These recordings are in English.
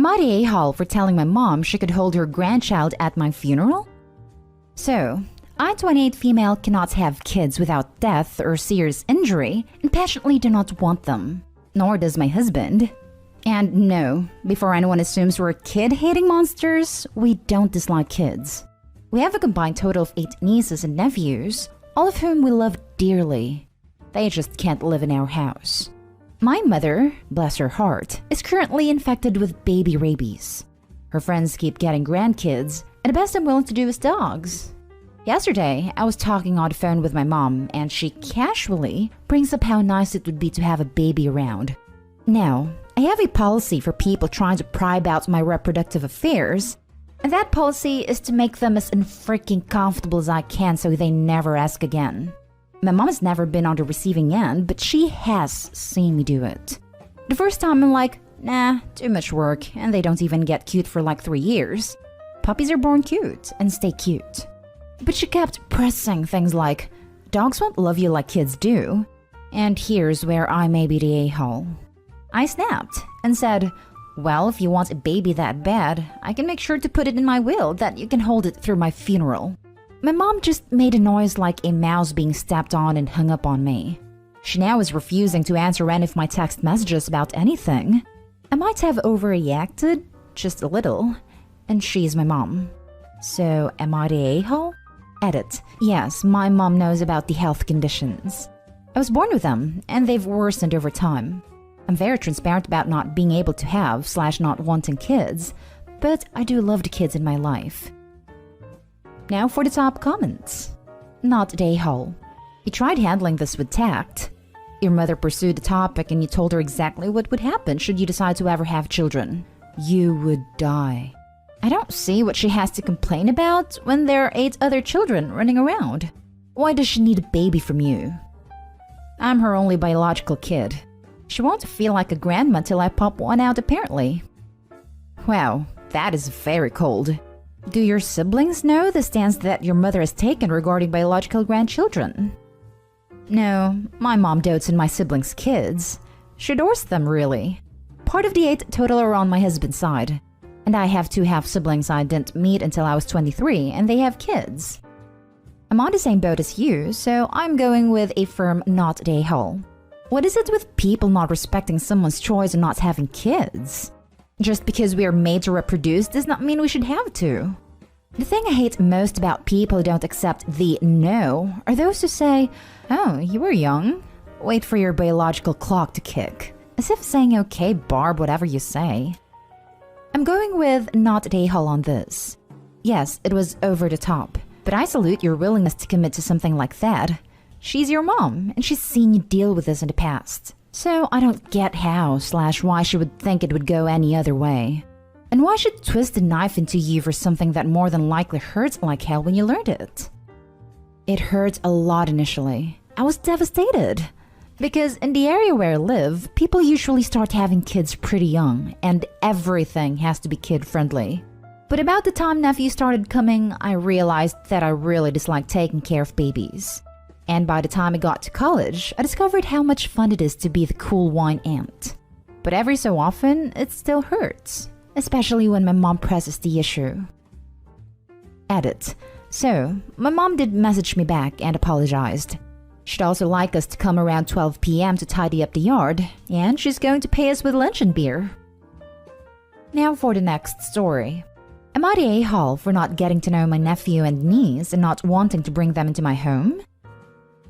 Am I the a-hole for telling my mom she could hold her grandchild at my funeral? So, I, 28 female, cannot have kids without death or serious injury and passionately do not want them. Nor does my husband. And no, before anyone assumes we're kid-hating monsters, we don't dislike kids. We have a combined total of 8 nieces and nephews, all of whom we love dearly. They just can't live in our house. My mother, bless her heart, is currently infected with baby rabies. Her friends keep getting grandkids, and the best I'm willing to do is dogs. Yesterday, I was talking on the phone with my mom, and she casually brings up how nice it would be to have a baby around. Now, I have a policy for people trying to pry about my reproductive affairs, and that policy is to make them as unfreaking comfortable as I can so they never ask again. My mom has never been on the receiving end, but she has seen me do it. The first time I'm like, nah, too much work, and they don't even get cute for like 3 years. Puppies are born cute and stay cute. But she kept pressing things like, dogs won't love you like kids do, and here's where I may be the a-hole. I snapped and said, well, if you want a baby that bad, I can make sure to put it in my will that you can hold it through my funeral. My mom just made a noise like a mouse being stepped on and hung up on me. She now is refusing to answer any of my text messages about anything. I might have overreacted, just a little, and she's my mom. So, am I the a-hole? Edit. Yes, my mom knows about the health conditions. I was born with them, and they've worsened over time. I'm very transparent about not being able to have / not wanting kids, but I do love the kids in my life. Now for the top comments. Not the a-hole. You tried handling this with tact. Your mother pursued the topic and you told her exactly what would happen should you decide to ever have children. You would die. I don't see what she has to complain about when there are 8 other children running around. Why does she need a baby from you? I'm her only biological kid. She won't feel like a grandma till I pop one out apparently. Wow, that is very cold. Do your siblings know the stance that your mother has taken regarding biological grandchildren? No, my mom dotes on my siblings' kids. She adores them, really. Part of the 8 total are on my husband's side. And I have 2 half-siblings I didn't meet until I was 23, and they have kids. I'm on the same boat as you, so I'm going with a firm not the a-hole. What is it with people not respecting someone's choice and not having kids? Just because we are made to reproduce does not mean we should have to. The thing I hate most about people who don't accept the no are those who say, oh, you were young. Wait for your biological clock to kick. As if saying, okay, Barb, whatever you say. I'm going with not the a-hole on this. Yes, it was over the top, but I salute your willingness to commit to something like that. She's your mom, and she's seen you deal with this in the past. So I don't get how / why she would think it would go any other way. And why should twist a knife into you for something that more than likely hurts like hell when you learned it? It hurt a lot initially. I was devastated. Because in the area where I live, people usually start having kids pretty young, and everything has to be kid-friendly. But about the time nephews started coming, I realized that I really dislike taking care of babies. And by the time I got to college, I discovered how much fun it is to be the cool wine aunt. But every so often, it still hurts, especially when my mom presses the issue. Edit. So, my mom did message me back and apologized. She'd also like us to come around 12 p.m. to tidy up the yard, and she's going to pay us with lunch and beer. Now for the next story. Am I the a-hole for not getting to know my nephew and niece and not wanting to bring them into my home?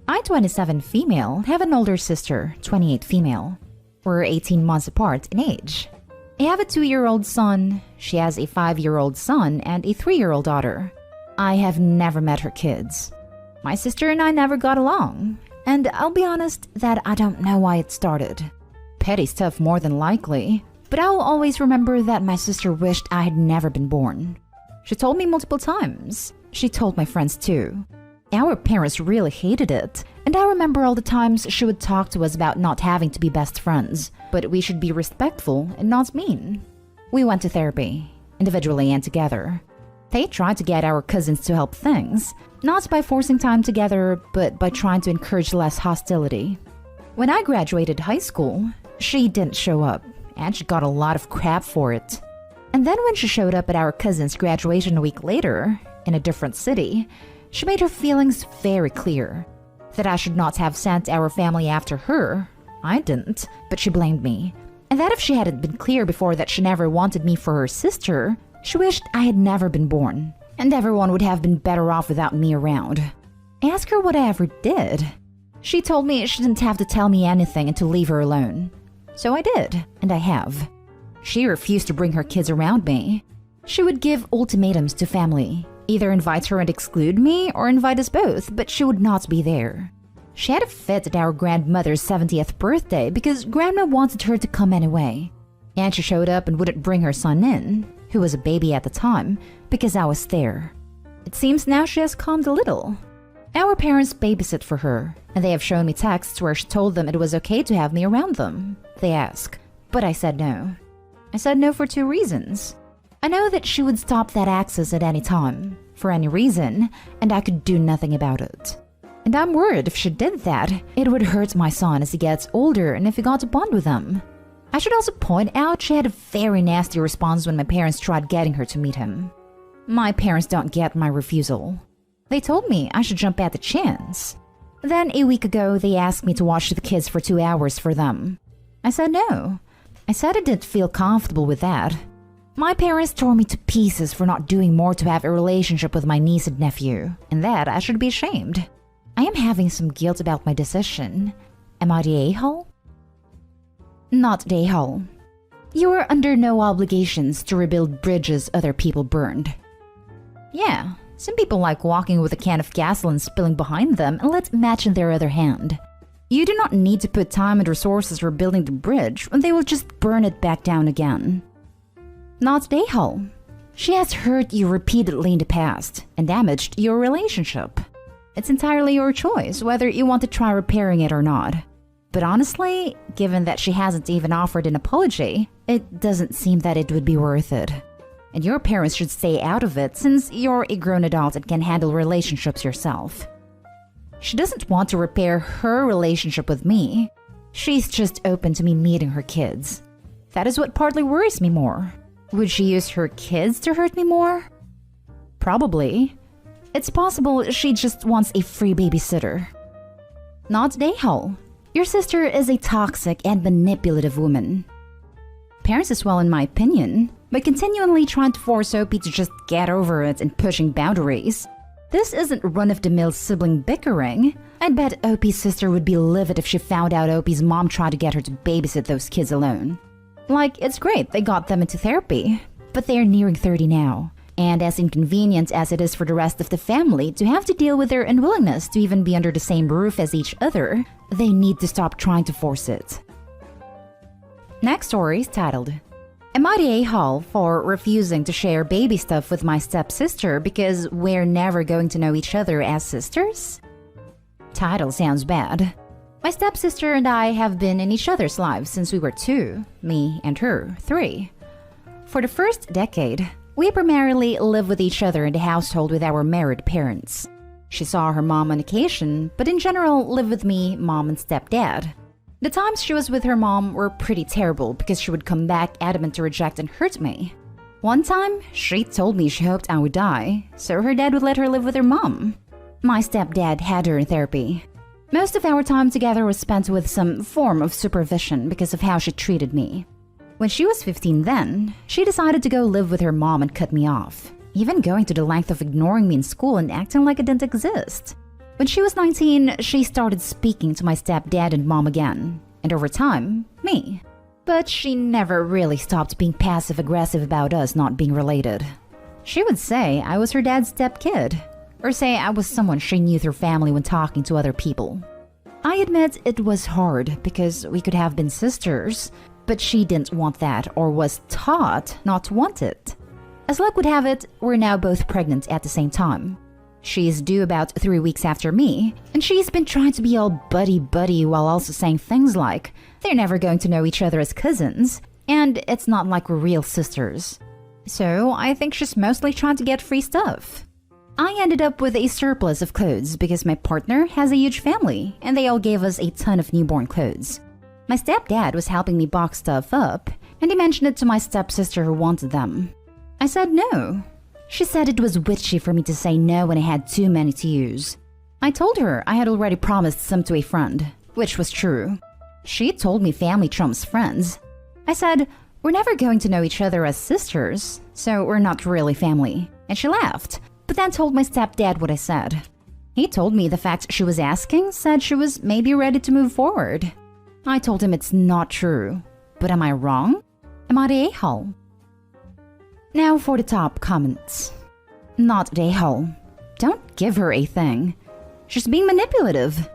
I, 27 female, have an older sister, 28 female. We're 18 months apart in age. I have a 2-year-old son, she has a 5-year-old son, and a 3-year-old daughter. I have never met her kids. My sister and I never got along, and I'll be honest that I don't know why it started. Petty stuff more than likely, but I'll always remember that my sister wished I had never been born. She told me multiple times. She told my friends too. Our parents really hated it, and I remember all the times she would talk to us about not having to be best friends, but we should be respectful and not mean. We went to therapy, individually and together. They tried to get our cousins to help things, not by forcing time together, but by trying to encourage less hostility. When I graduated high school, she didn't show up, and she got a lot of crap for it. And then when she showed up at our cousin's graduation a week later, in a different city, she made her feelings very clear. That I should not have sent our family after her. I didn't, but she blamed me. And that if she hadn't been clear before that she never wanted me for her sister, she wished I had never been born, and everyone would have been better off without me around. Ask her what I ever did. She told me she didn't have to tell me anything and to leave her alone. So I did, and I have. She refused to bring her kids around me. She would give ultimatums to family, either invite her and exclude me or invite us both, but she would not be there. She had a fit at our grandmother's 70th birthday because Grandma wanted her to come anyway. And she showed up and wouldn't bring her son in, who was a baby at the time, because I was there. It seems now she has calmed a little. Our parents babysit for her, and they have shown me texts where she told them it was okay to have me around them. They ask, but I said no. I said no for 2 reasons. I know that she would stop that access at any time, for any reason, and I could do nothing about it. And I'm worried if she did that, it would hurt my son as he gets older and if he got to bond with him. I should also point out she had a very nasty response when my parents tried getting her to meet him. My parents don't get my refusal. They told me I should jump at the chance. Then a week ago, they asked me to watch the kids for 2 hours for them. I said no. I said I didn't feel comfortable with that. My parents tore me to pieces for not doing more to have a relationship with my niece and nephew, and that I should be ashamed. I am having some guilt about my decision. Am I the a-hole? Not the a-hole. You are under no obligations to rebuild bridges other people burned. Yeah, some people like walking with a can of gasoline spilling behind them and let match in their other hand. You do not need to put time and resources rebuilding the bridge when they will just burn it back down again. Not the a-hole. She has hurt you repeatedly in the past and damaged your relationship. It's entirely your choice whether you want to try repairing it or not. But honestly, given that she hasn't even offered an apology, it doesn't seem that it would be worth it. And your parents should stay out of it since you're a grown adult and can handle relationships yourself. She doesn't want to repair her relationship with me. She's just open to me meeting her kids. That is what partly worries me more. Would she use her kids to hurt me more? Probably. It's possible she just wants a free babysitter. Not the a-hole. Your sister is a toxic and manipulative woman. Parents as well in my opinion, but continually trying to force Opie to just get over it and pushing boundaries. This isn't run-of-the-mill sibling bickering. I'd bet Opie's sister would be livid if she found out Opie's mom tried to get her to babysit those kids alone. Like, it's great they got them into therapy, but they're nearing 30 now. And as inconvenient as it is for the rest of the family to have to deal with their unwillingness to even be under the same roof as each other, they need to stop trying to force it. Next story is titled, Am I the a-hole for refusing to share baby stuff with my stepsister because we're never going to know each other as sisters? Title sounds bad. My stepsister and I have been in each other's lives since we were 2, me and her 3. For the first decade, we primarily live with each other in the household with our married parents. She saw her mom on occasion, but in general lived with me, mom, and stepdad. The times she was with her mom were pretty terrible because she would come back adamant to reject and hurt me. One time, she told me she hoped I would die, so her dad would let her live with her mom. My stepdad had her in therapy. Most of our time together was spent with some form of supervision because of how she treated me. When she was 15 then, she decided to go live with her mom and cut me off, even going to the length of ignoring me in school and acting like it didn't exist. When she was 19, she started speaking to my stepdad and mom again, and over time, me. But she never really stopped being passive-aggressive about us not being related. She would say I was her dad's stepkid, or say I was someone she knew through family when talking to other people. I admit it was hard because we could have been sisters, but she didn't want that or was taught not to want it. As luck would have it, we're now both pregnant at the same time. She's due about 3 weeks after me, and she's been trying to be all buddy-buddy while also saying things like, they're never going to know each other as cousins, and it's not like we're real sisters. So I think she's mostly trying to get free stuff. I ended up with a surplus of clothes because my partner has a huge family, and they all gave us a ton of newborn clothes. My stepdad was helping me box stuff up, and he mentioned it to my stepsister who wanted them. I said no. She said it was witchy for me to say no when I had too many to use. I told her I had already promised some to a friend, which was true. She told me family trumps friends. I said, we're never going to know each other as sisters, so we're not really family. And she laughed, but then told my stepdad what I said. He told me the fact she was asking said she was maybe ready to move forward. I told him it's not true. But am I wrong? Am I the a-hole? Now for the top comments. Not the a-hole. Don't give her a thing. She's being manipulative.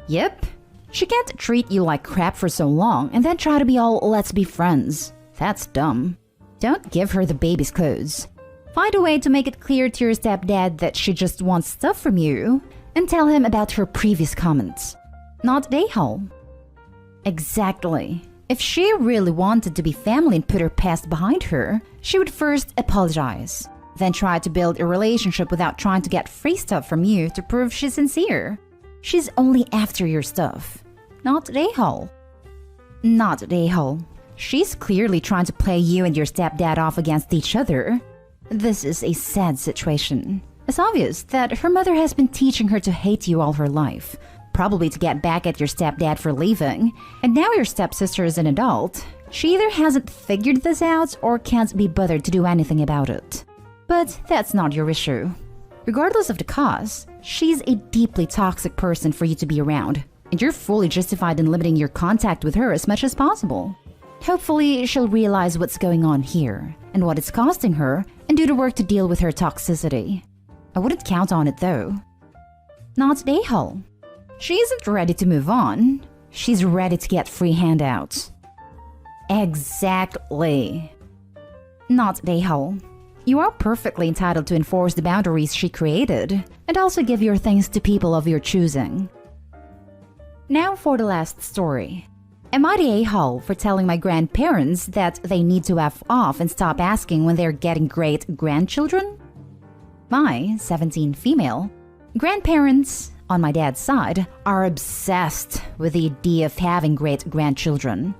Yep. She can't treat you like crap for so long and then try to be all let's be friends. That's dumb. Don't give her the baby's clothes. Find a way to make it clear to your stepdad that she just wants stuff from you and tell him about her previous comments. Not the a-hole. Exactly. If she really wanted to be family and put her past behind her, she would first apologize, then try to build a relationship without trying to get free stuff from you to prove she's sincere. She's only after your stuff, not the a-hole. Not the a-hole. She's clearly trying to play you and your stepdad off against each other. This is a sad situation. It's obvious that her mother has been teaching her to hate you all her life, probably to get back at your stepdad for leaving, and now your stepsister is an adult. She either hasn't figured this out or can't be bothered to do anything about it. But that's not your issue. Regardless of the cause, she's a deeply toxic person for you to be around, and you're fully justified in limiting your contact with her as much as possible. Hopefully, she'll realize what's going on here and what it's costing her and do the work to deal with her toxicity. I wouldn't count on it though. Not the a-hole. She isn't ready to move on. She's ready to get free handouts. Exactly. Not the a-hole. You are perfectly entitled to enforce the boundaries she created and also give your things to people of your choosing. Now for the last story. Am I the a-hole for telling my grandparents that they need to F off and stop asking when they're getting great grandchildren? My 17 female grandparents on my dad's side are obsessed with the idea of having great grandchildren.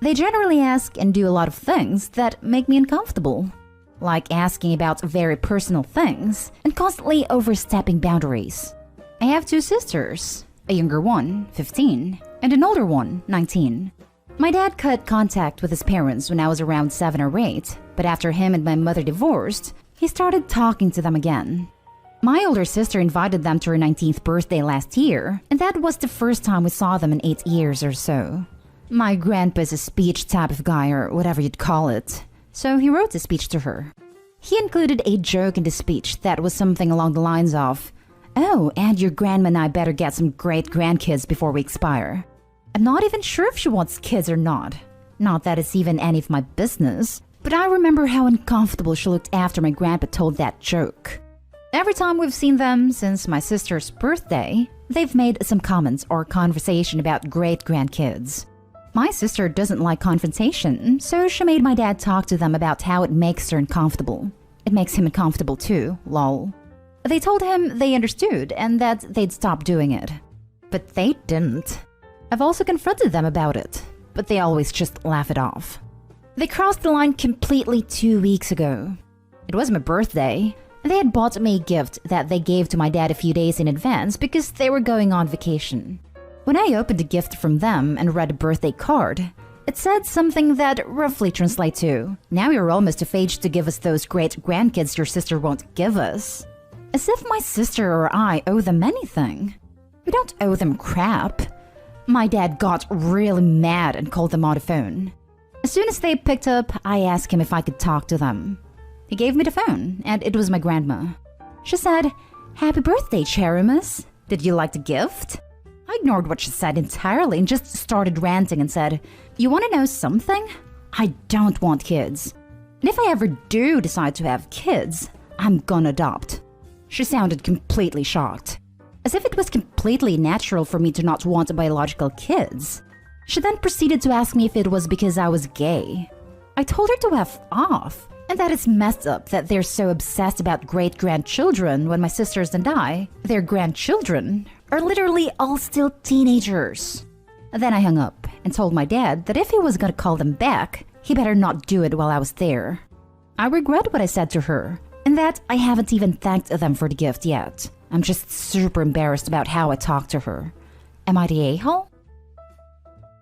They generally ask and do a lot of things that make me uncomfortable, like asking about very personal things and constantly overstepping boundaries. I have two sisters, a younger one, 15, and an older one, 19. My dad cut contact with his parents when I was around 7 or 8, but after him and my mother divorced, he started talking to them again. My older sister invited them to her 19th birthday last year, and that was the first time we saw them in 8 years or so. My grandpa's a speech type of guy, or whatever you'd call it, so he wrote a speech to her. He included a joke in the speech that was something along the lines of, "Oh, and your grandma and I better get some great grandkids before we expire." I'm not even sure if she wants kids or not. Not that it's even any of my business, but I remember how uncomfortable she looked after my grandpa told that joke. Every time we've seen them since my sister's birthday, they've made some comments or conversation about great-grandkids. My sister doesn't like confrontation, so she made my dad talk to them about how it makes her uncomfortable. It makes him uncomfortable too, lol. They told him they understood and that they'd stop doing it. But they didn't. I've also confronted them about it, but they always just laugh it off. They crossed the line completely 2 weeks ago. It was my birthday. They had bought me a gift that they gave to my dad a few days in advance because they were going on vacation. When I opened the gift from them and read the birthday card, it said something that roughly translates to, "Now you're almost of age to give us those great grandkids your sister won't give us." As if my sister or I owe them anything. We don't owe them crap. My dad got really mad and called them on the phone. As soon as they picked up, I asked him if I could talk to them. He gave me the phone, and it was my grandma. She said, "Happy birthday, Cherimus. Did you like the gift?" I ignored what she said entirely and just started ranting and said, "You want to know something? I don't want kids. And if I ever do decide to have kids, I'm gonna adopt." She sounded completely shocked, as if it was completely natural for me to not want biological kids. She then proceeded to ask me if it was because I was gay. I told her to F off, and that it's messed up that they're so obsessed about great-grandchildren when my sisters and I, their grandchildren, are literally all still teenagers. Then I hung up and told my dad that if he was gonna call them back, he better not do it while I was there. I regret what I said to her, and that I haven't even thanked them for the gift yet. I'm just super embarrassed about how I talked to her. Am I the a-hole?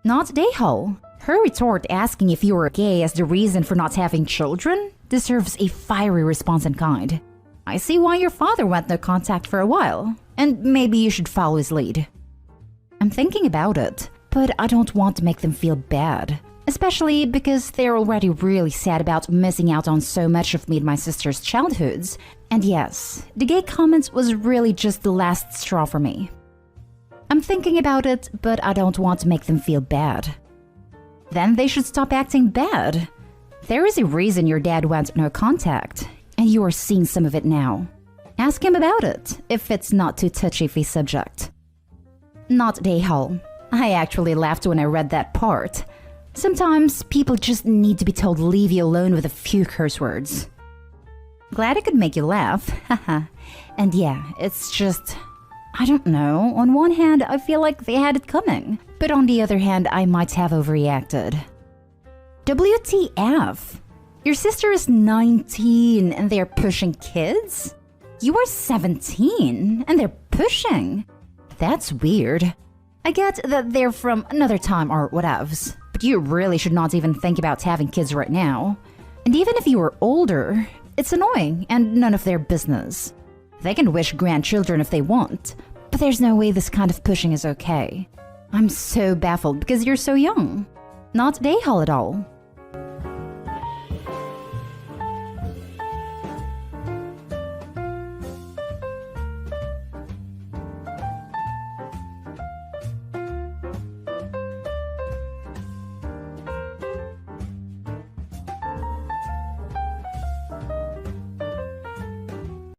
Not the a-hole. Her retort asking if you were gay as the reason for not having children deserves a fiery response in kind. I see why your father went no contact for a while, and maybe you should follow his lead. I'm thinking about it, but I don't want to make them feel bad. Especially because they're already really sad about missing out on so much of me and my sister's childhoods. And yes, the gay comment was really just the last straw for me. I'm thinking about it, but I don't want to make them feel bad. Then they should stop acting bad. There is a reason your dad went no contact, and you are seeing some of it now. Ask him about it, if it's not too touchy-feely subject. Not the a-hole. I actually laughed when I read that part. Sometimes people just need to be told to leave you alone with a few curse words. Glad I could make you laugh, haha. And yeah, it's just, I don't know. On one hand, I feel like they had it coming, but on the other hand, I might have overreacted. WTF? Your sister is 19 and they're pushing kids? You are 17 and they're pushing? That's weird. I get that they're from another time or whatevs, but you really should not even think about having kids right now. And even if you were older, it's annoying and none of their business. They can wish grandchildren if they want, but there's no way this kind of pushing is okay. I'm so baffled because you're so young. Not the a-hole at all.